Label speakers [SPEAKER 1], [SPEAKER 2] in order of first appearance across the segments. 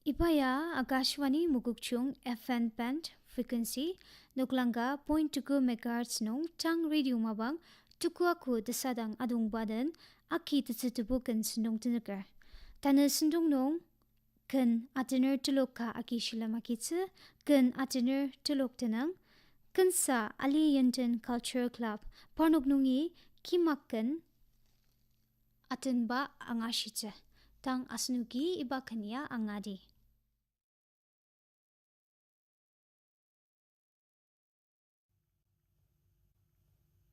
[SPEAKER 1] Ipaya Akashwani Mukukchung FN band frequency Nuklanga point to go megahertz nong tang radio mabang tukua ku desadang adung badan aki tsetubukan sendong tenaga. Tana sendong nong ken atener tuloka aki shilamakitse ken atener tulok tenang ken sa Ali Yenten Culture Club parnognungi kimakken atenba angashitse tang asnuki ibakania angadi.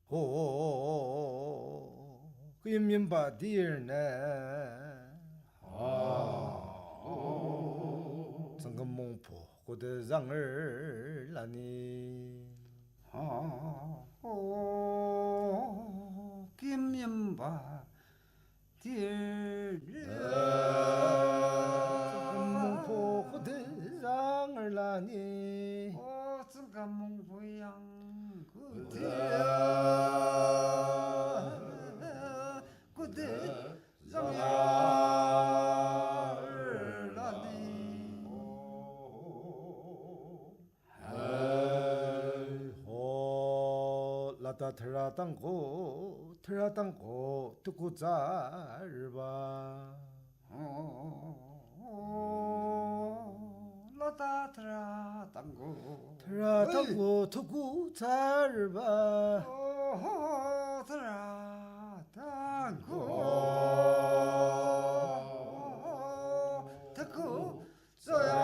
[SPEAKER 2] 그 임바 디르네 성금몽포 고대장을 나니
[SPEAKER 3] 김연바 디르네
[SPEAKER 2] 성금몽포 고대장을 나니
[SPEAKER 3] 성금몽포양
[SPEAKER 2] 라다 테라땅고 듣고 잘봐
[SPEAKER 3] 라다 테라땅고
[SPEAKER 2] 듣고 잘봐
[SPEAKER 3] 듣고 잘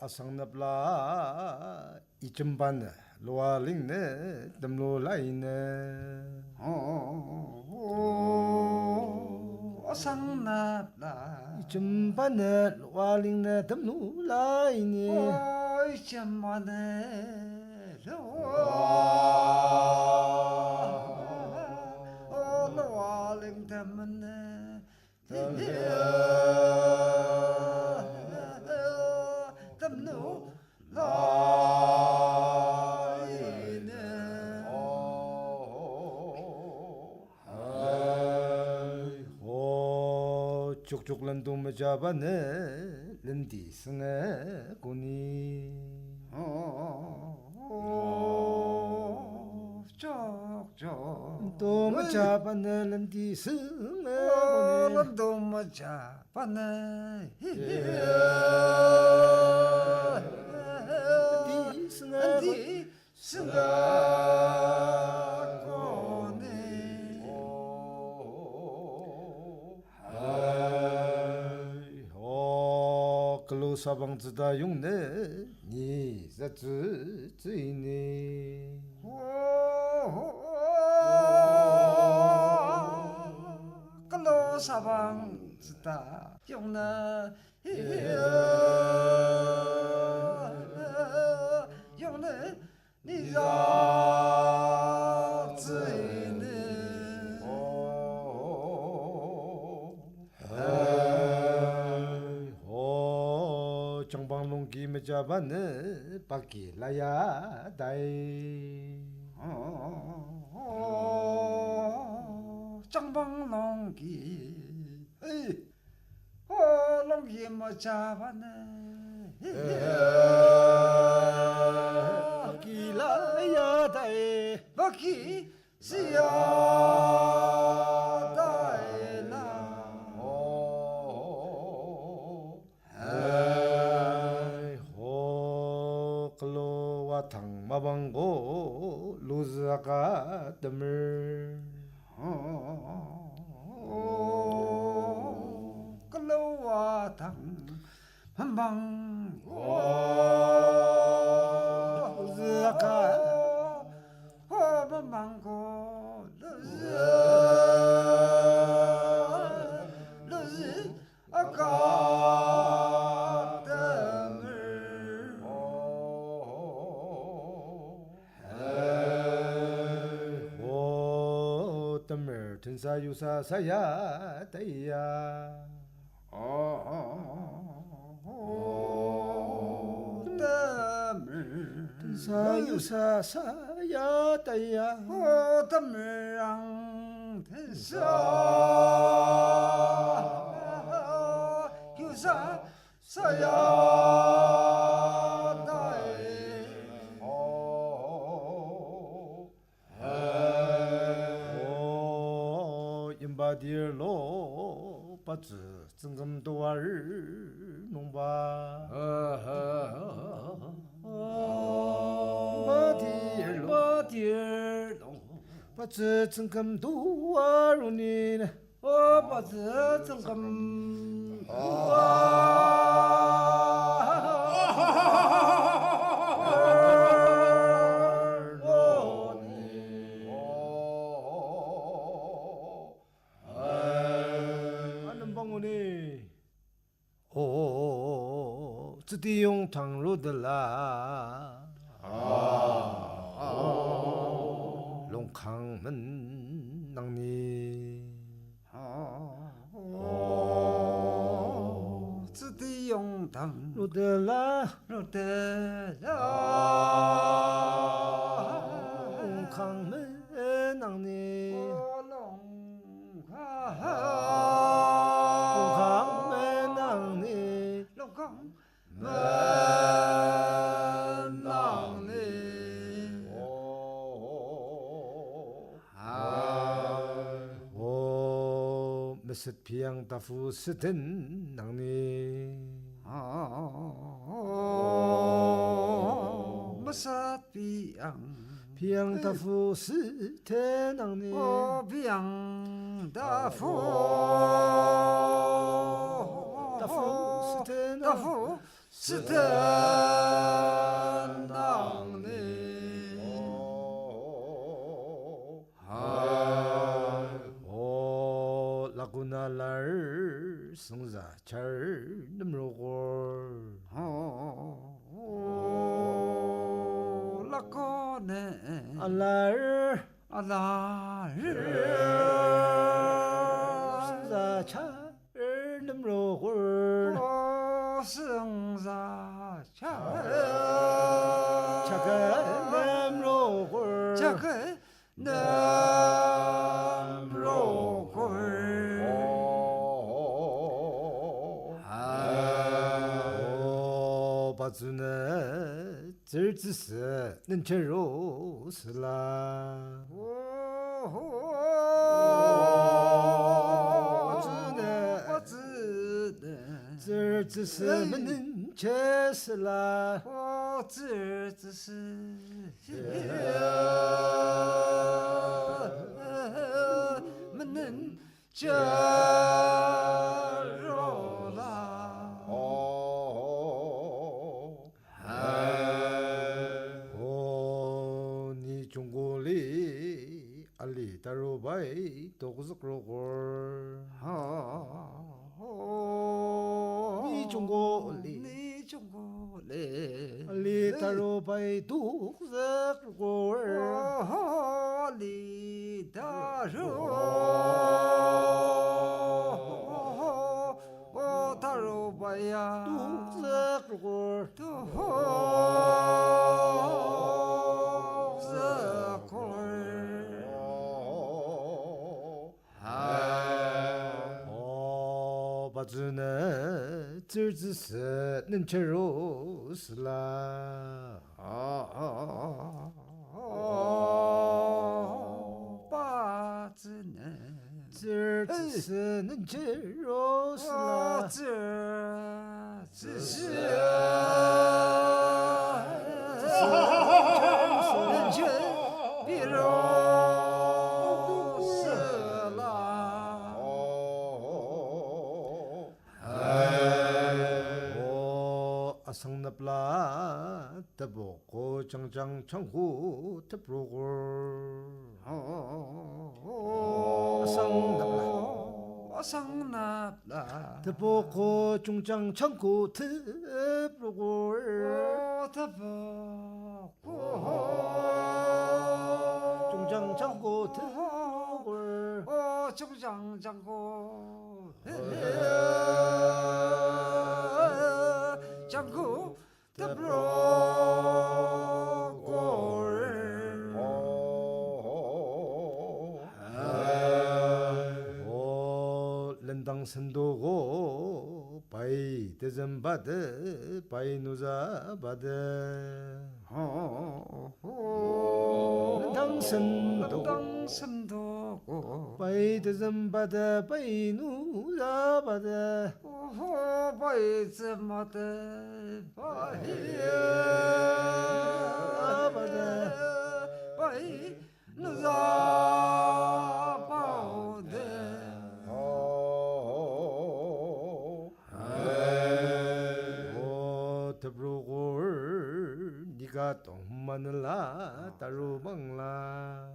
[SPEAKER 2] 아상납라 이쯤반 로알링네 덤로라이네
[SPEAKER 3] 아상납라
[SPEAKER 2] 이쯤반에 로알링네 덤로라이네
[SPEAKER 3] 이쯤반에 로알링 덤네 덤노 라이네
[SPEAKER 2] 쪽쪽 런동 잡아네 런디 승에 고니
[SPEAKER 3] 쪽쪽
[SPEAKER 2] 또 잡아네 런디 승에 고니
[SPEAKER 3] 런동 잡아네 런디 승에
[SPEAKER 2] 사방지다 용네 니자즈즈이네
[SPEAKER 3] 글로 사방지다 용네 용네 니자즈이네
[SPEAKER 2] 정방농기 메자바네 바퀴라야 다이
[SPEAKER 3] 정방농기 농기 메자바네
[SPEAKER 2] 바퀴라야 다이
[SPEAKER 3] 바퀴 시야 다이나
[SPEAKER 2] 당마방고 루즈아가 뜸을
[SPEAKER 3] 글로와 당 한방고
[SPEAKER 2] 루즈아가
[SPEAKER 3] 한방고 루즈아가 뜸을
[SPEAKER 2] 뜸을 든사유사사야 다이야
[SPEAKER 3] 뜸을
[SPEAKER 2] 사유사 사야다야
[SPEAKER 3] 호담랑 대사 유사 사야다에
[SPEAKER 2] 임바디르로 빠즈 증금도알 농바
[SPEAKER 3] 바디르
[SPEAKER 2] 빠즈 증금도알우니
[SPEAKER 3] 바즈 정감
[SPEAKER 2] 쯔디용 당로들라 롱캉문 낭니
[SPEAKER 3] 쯔디용당
[SPEAKER 2] 로들라
[SPEAKER 3] 로데라
[SPEAKER 2] 롱캉문 낭니 롱캉문 낭니 메셋 비양 다푸 스든 낭니
[SPEAKER 3] 마사비앙
[SPEAKER 2] 비양 다푸 스든 낭니
[SPEAKER 3] 비앙 다푸
[SPEAKER 2] 다푸 스든
[SPEAKER 3] 다푸 스텐 낭네
[SPEAKER 2] 오 라구나랄 성자 잘 넘로골
[SPEAKER 3] 라코네
[SPEAKER 2] 알랄
[SPEAKER 3] 알라르
[SPEAKER 2] 성자 잘 넘로골
[SPEAKER 3] 승사
[SPEAKER 2] 차가 넘로골
[SPEAKER 3] 차가 넘로골
[SPEAKER 2] 바주네 절지스 는체로 슬라 절지스는 제슬라
[SPEAKER 3] 는 저로라
[SPEAKER 2] 니 종골리 알리 다로바이 도구스크로골 니 종골리 알리 다로바이 도구스크로골
[SPEAKER 3] 홀리 다로 다로바야
[SPEAKER 2] 도구스크로골 바주네 절지스 는체로 슬라
[SPEAKER 3] 빠지네
[SPEAKER 2] 절지스 는체로 슬라
[SPEAKER 3] 절지스
[SPEAKER 2] 아상납라 따보고 장장 청구 태프로골
[SPEAKER 3] 아상납라
[SPEAKER 2] 따보고 중장 청구 태프로골 중장 청구 태프로골
[SPEAKER 3] 중장장고 장고 더불어
[SPEAKER 2] 선도고 바이 대전바드 바이 누자바드 당선도
[SPEAKER 3] 당선도고
[SPEAKER 2] 바이 대전바드 바이 누자바드
[SPEAKER 3] 바이즈마데 바이 누자바데
[SPEAKER 2] 더불어골 네가 똥마늘라 따로 먹라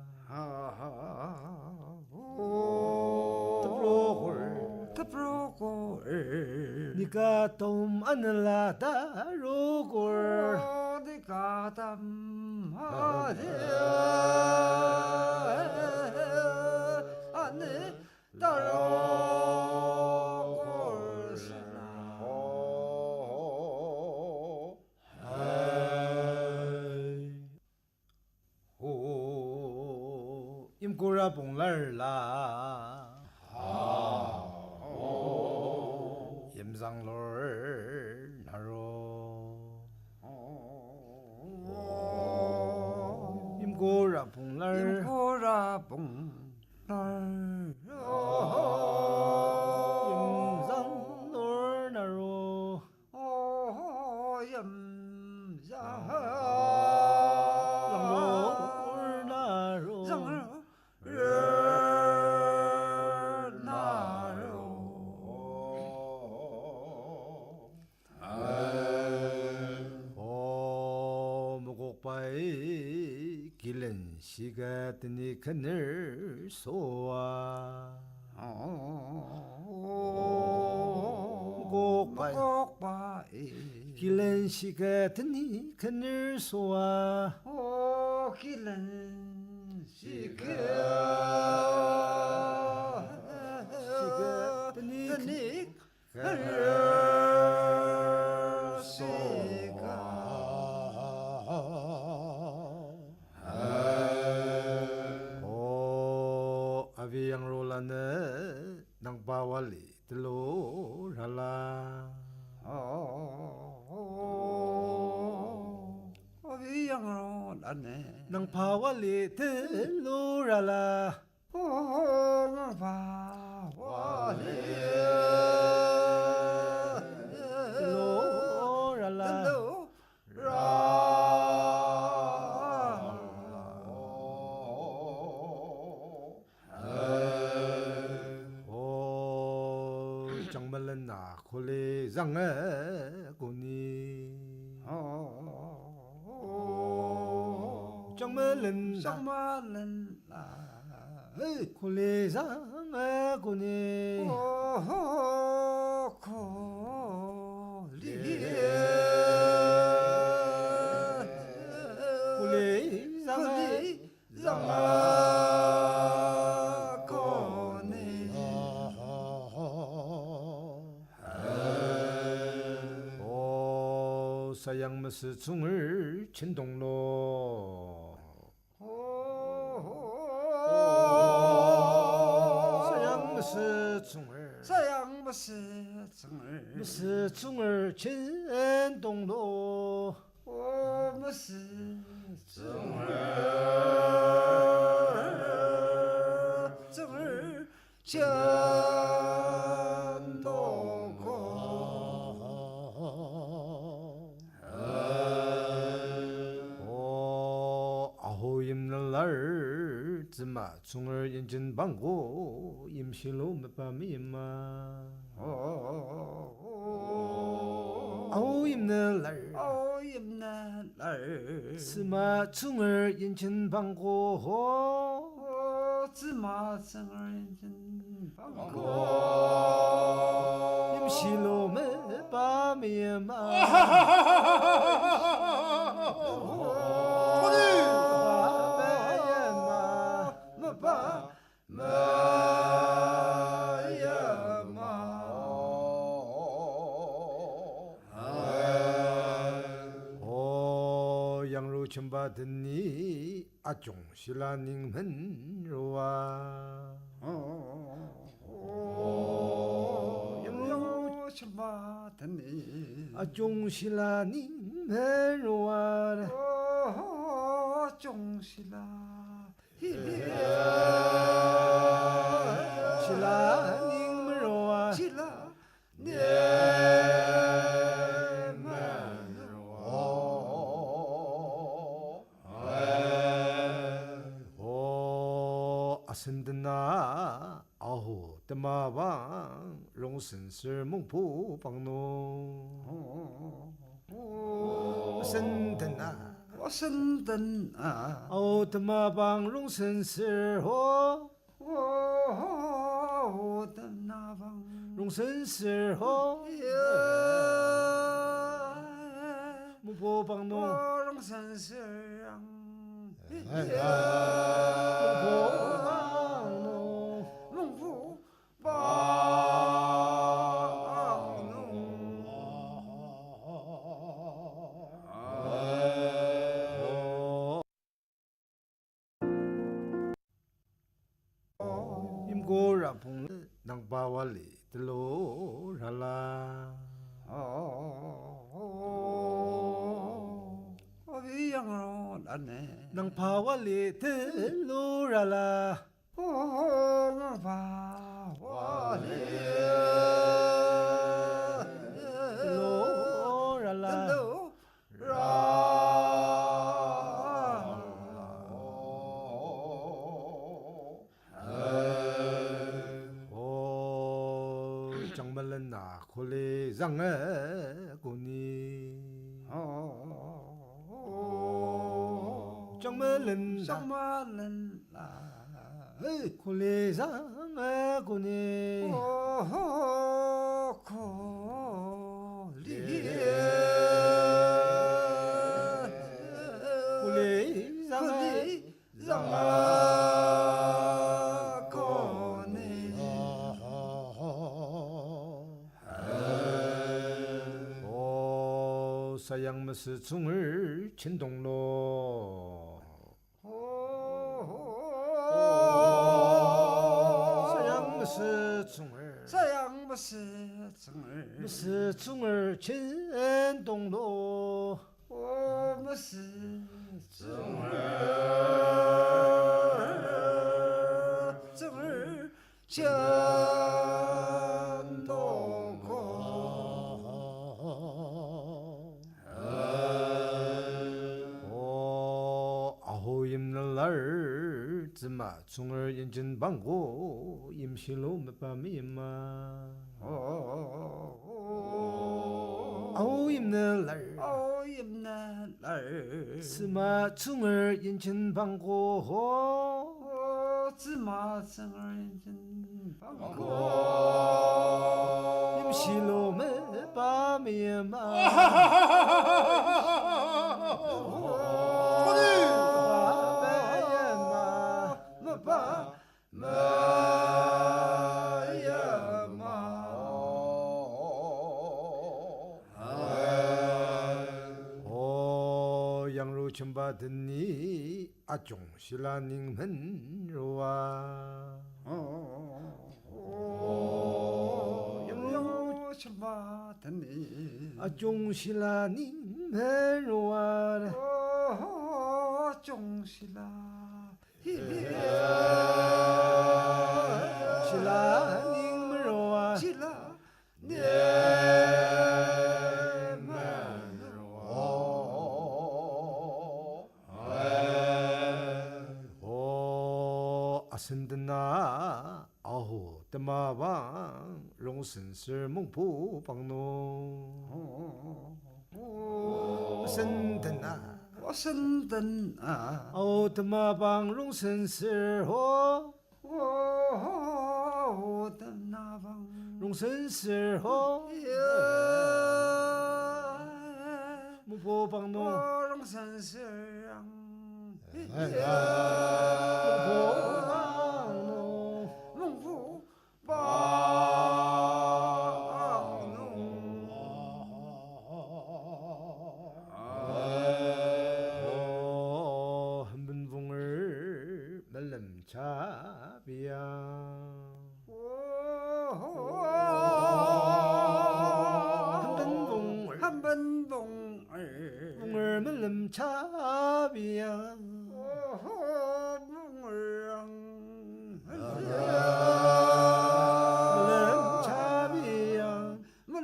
[SPEAKER 3] 더불어골
[SPEAKER 2] 네가 똥마늘라 따로 골
[SPEAKER 3] 어디가 담하랴 안에 따로 골사라
[SPEAKER 2] 임고라 봉랄라 임상롤 나로 임고라 봉랄
[SPEAKER 3] 임고라봉
[SPEAKER 2] 임상롤 나로 랑롤 나로 무곡바이 길른 시가 뜨니 그늘 소아 무곡바이 길른 시가 뜨니 그늘 소아
[SPEAKER 3] 길은 시가 뜨니
[SPEAKER 2] 아비양롤라네 낭바왈리 들로랄라
[SPEAKER 3] 어비양으로 나네
[SPEAKER 2] 낭바왈리 들로랄라 들로랄라 장말렌나 콜레장에 고니 장말렌나 콜레장에 고니 콜레장에 사양무스 중을 진동로 사양무스 중을 무스 중을 진동로
[SPEAKER 3] 정을
[SPEAKER 2] 아호임날 날 즈마 중을 인진방고 임실로 몇밤이 임마 아호임날 날 스마 중을 인진방고 임실로 몇밤이 임마 양로 전받으니 아종 신라닝은 로아
[SPEAKER 3] 듣니
[SPEAKER 2] 아종실라닝 멜로와라
[SPEAKER 3] 종실라
[SPEAKER 2] 실라닝 멜로와
[SPEAKER 3] 실라
[SPEAKER 2] 오 아선드나 아호 때마방 롱선슬 몽포 방노 아선드나
[SPEAKER 3] 와선든 아
[SPEAKER 2] 아호 때마방 롱선슬 호
[SPEAKER 3] 오드나방
[SPEAKER 2] 롱선슬 호 몽포 방노
[SPEAKER 3] 오랑산슬랑
[SPEAKER 2] 몽포 방노
[SPEAKER 3] 롱부
[SPEAKER 2] 임고라풍 낭바왈리 들로랄라
[SPEAKER 3] 어비양으로 났네
[SPEAKER 2] 낭바왈리 들로랄라 들로랄라 오 정말나 콜레 장에 고니 정말나 콜레 장에 고니 콜레 장에 오 사양무스 중을 진동로 사양무스 중을
[SPEAKER 3] 서양무스승을
[SPEAKER 2] 무스 중을 진동로
[SPEAKER 3] 무스승을 전도고
[SPEAKER 2] 오 아호 임날 날 즈마 중을 인진방고 임실로 몇밤이 임마 아호 임날 날
[SPEAKER 3] 오임날 날
[SPEAKER 2] 스마 중을 인진방고
[SPEAKER 3] 즈마승을 전방고
[SPEAKER 2] 임실로 몇밤이 임마 오 양로 전받으니 아종 신라닝 맨로와
[SPEAKER 3] 영로 천바더니
[SPEAKER 2] 아종 신라닝 맨로와
[SPEAKER 3] 종실라
[SPEAKER 2] 신라닝 맨로와
[SPEAKER 3] 실라
[SPEAKER 2] 오 아선드나 아호 때마방 롱선슬 몽포 방노 아선드나
[SPEAKER 3] 와선든 아
[SPEAKER 2] 아호 때마방 롱선슬 호
[SPEAKER 3] 오드나방
[SPEAKER 2] 롱선슬 호 몽포 방노
[SPEAKER 3] 오랑산슬랑
[SPEAKER 2] 몽포 방노
[SPEAKER 3] 롱부
[SPEAKER 2] 오 한분봉을 멜름 잡이야 차비야
[SPEAKER 3] 뭉을랑
[SPEAKER 2] 물름 차비야
[SPEAKER 3] 물름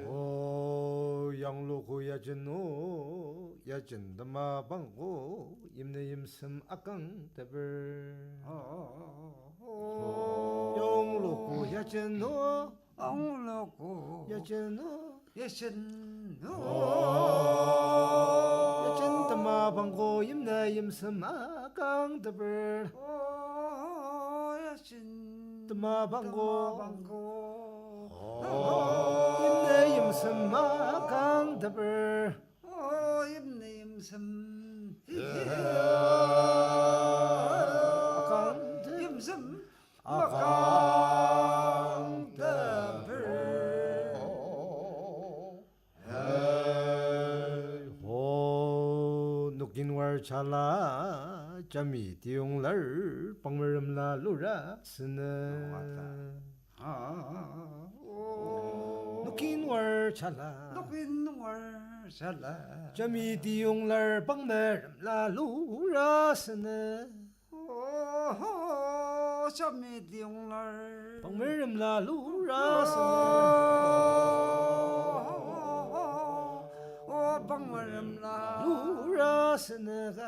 [SPEAKER 2] 오 양로고 야전노 야전다마 방고 임내 임슴 악강 대벌 양로고 야전노
[SPEAKER 3] 엉로고
[SPEAKER 2] 야전노
[SPEAKER 3] 예신노
[SPEAKER 2] 야전다마 방고 임내 임슴 악강 대벌
[SPEAKER 3] 예신
[SPEAKER 2] 드마 방고
[SPEAKER 3] 방고
[SPEAKER 2] 임내 임슴 악강 대벌
[SPEAKER 3] 임내임섬
[SPEAKER 2] 악강
[SPEAKER 3] 임섬
[SPEAKER 2] 악강 오 누긴월 잘라 잠이 띠용날 방물음라 루라 스는 누긴월 잘라
[SPEAKER 3] 녹인월 살라
[SPEAKER 2] 잠이 띠용날 방물음라 루라 스는
[SPEAKER 3] 점이디용날
[SPEAKER 2] 방물음라 루라 스는
[SPEAKER 3] 방물음라
[SPEAKER 2] 루라 스는가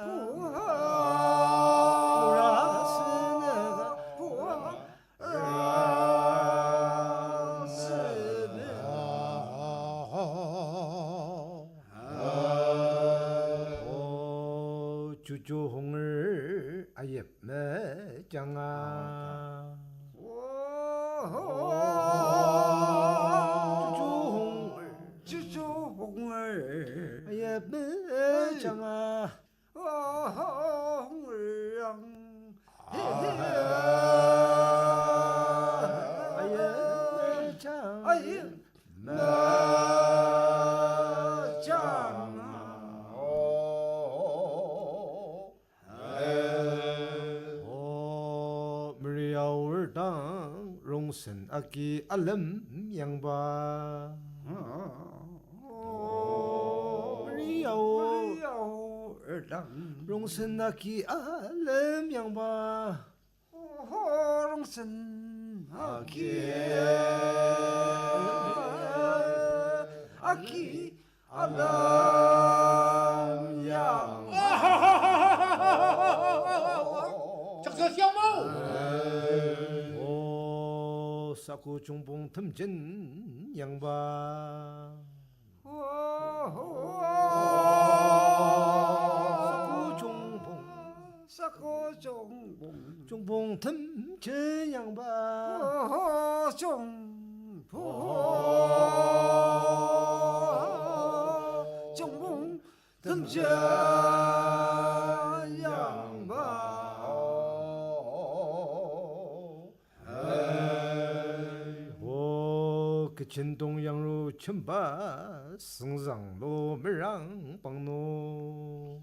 [SPEAKER 2] 주조홍을 아예 매장아
[SPEAKER 3] 주조홍을
[SPEAKER 2] 아예 매장아
[SPEAKER 3] 홍을랑
[SPEAKER 2] 아예 매장
[SPEAKER 3] 아예
[SPEAKER 2] 물야울당 롱슨 아기 알름 양바
[SPEAKER 3] 랑
[SPEAKER 2] 롱슨 아기 알름 양바
[SPEAKER 3] 호롱슨 아기 아기 알람 양
[SPEAKER 2] 오 사쿠 중봉 틈진 양바 사쿠 중봉
[SPEAKER 3] 사고종봉
[SPEAKER 2] 중봉 틈진 양바
[SPEAKER 3] 종봉 덤자 양바
[SPEAKER 2] 오 그친동양로 천바 승상로 mer랑 방노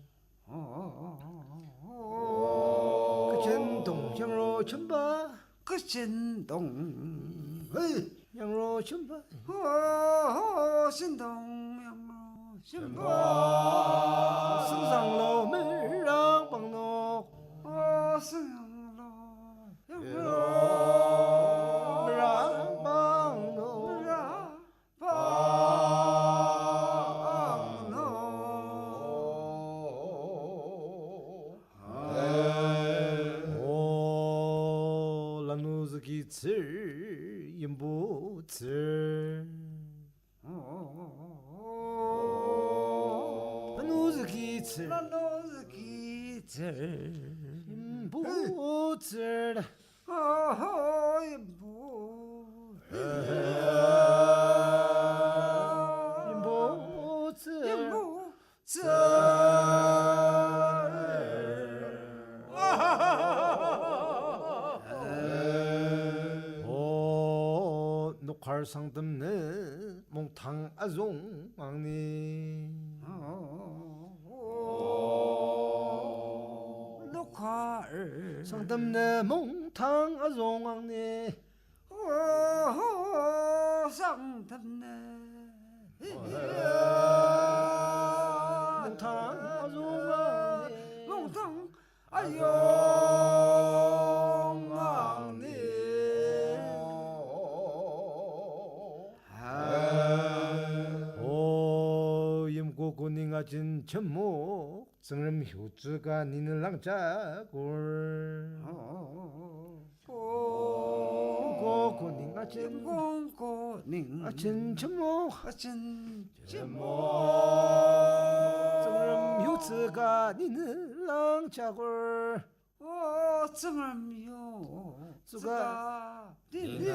[SPEAKER 2] 그친동양로 천바
[SPEAKER 3] 끝신동
[SPEAKER 2] 양로 천바
[SPEAKER 3] 신동 양로 신동
[SPEAKER 2] 승상로 mer랑 방노
[SPEAKER 3] 승양로 양로
[SPEAKER 2] mer랑 방노 오 라누즈기 츠 임보 츠 라누즈기 츠 임보 츠 임보 츠 오 녹할 상담네 몽탕 아종 왕니
[SPEAKER 3] 괄
[SPEAKER 2] 상담내 몽탕 아종왕네
[SPEAKER 3] 상담네
[SPEAKER 2] 몽탕 아종왕네
[SPEAKER 3] 몽탕 아용왕네
[SPEAKER 2] 오 임고고닝아진 전목 정름 효주가 니는 랑자골 고고닝아진
[SPEAKER 3] 공고닝
[SPEAKER 2] 아진 전목
[SPEAKER 3] 아진
[SPEAKER 2] 정름 효주가 니는 랑자골
[SPEAKER 3] 정함요
[SPEAKER 2] 수가
[SPEAKER 3] 니네